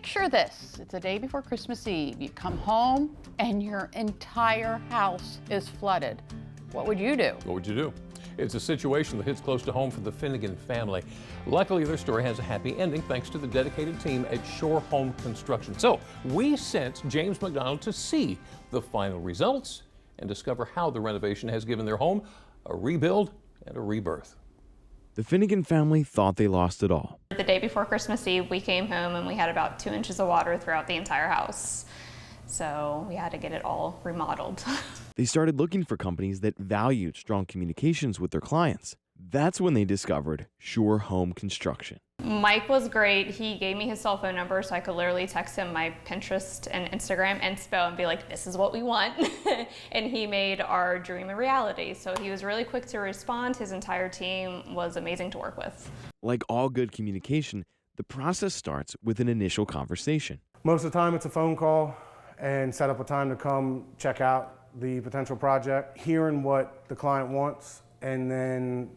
Picture this, it's a day before Christmas Eve. You come home and your entire house is flooded. What would you do? What would you do? It's a situation that hits close to home for the Finnegan family. Luckily, their story has a happy ending thanks to the dedicated team at Shore Home Construction. So we sent James McDonald to see the final results and discover how the renovation has given their home a rebuild and a rebirth. The Finnegan family thought they lost it all. The day before Christmas Eve, we came home and we had about 2 inches of water throughout the entire house. So we had to get it all remodeled. They started looking for companies that valued strong communications with their clients. That's when they discovered Shore Home Construction. Mike was great. He gave me his cell phone number so I could literally text him my Pinterest and Instagram inspo and be like, this is what we want. And he made our dream a reality. So he was really quick to respond. His entire team was amazing to work with. Like all good communication, the process starts with an initial conversation. Most of the time it's a phone call and set up a time to come check out the potential project, hearing what the client wants, and then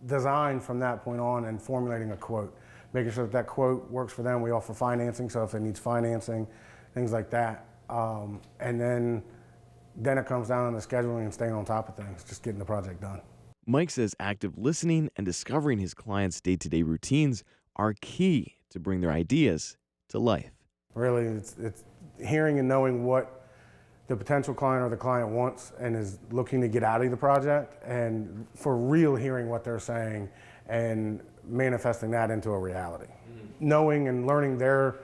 design from that point on and formulating a quote. Making sure that that quote works for them. We offer financing, so if it needs financing, things like that. And then it comes down to the scheduling and staying on top of things, just getting the project done. Mike says active listening and discovering his clients' day-to-day routines are key to bring their ideas to life. Really, it's hearing and knowing what the potential client or the client wants and is looking to get out of the project, and for real hearing what they're saying and manifesting that into a reality. Knowing and learning their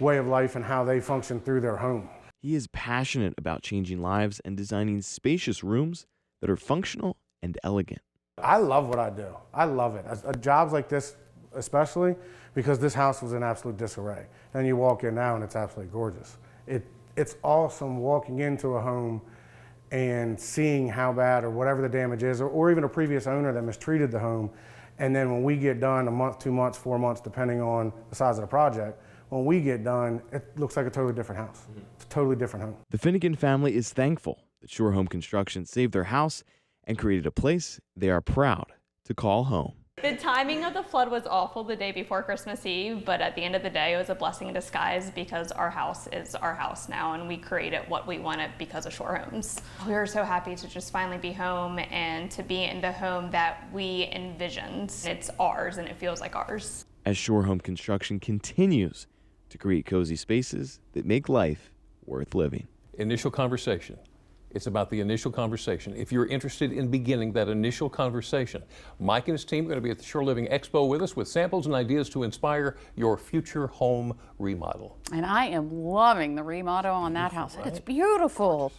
way of life and how they function through their home. He is passionate about changing lives and designing spacious rooms that are functional and elegant. I love what I do. I love it. Jobs like this especially, because this house was in absolute disarray. And you walk in now and it's absolutely gorgeous. It's awesome walking into a home and seeing how bad or whatever the damage is, or even a previous owner that mistreated the home. And then when we get done, a month, 2 months, 4 months, depending on the size of the project, when we get done, it looks like a totally different house. It's a totally different home. The Finnegan family is thankful that Shore Home Construction saved their house and created a place they are proud to call home. The timing of the flood was awful the day before Christmas Eve, but at the end of the day, it was a blessing in disguise because our house is our house now and we created what we wanted because of Shore Homes. We were so happy to just finally be home and to be in the home that we envisioned. It's ours and it feels like ours. As Shore Home Construction continues to create cozy spaces that make life worth living. Initial conversation. It's about the initial conversation. If you're interested in beginning that initial conversation, Mike and his team are going to be at the Shore Living Expo with us with samples and ideas to inspire your future home remodel. And I am loving the remodel on that house. Right? It's beautiful.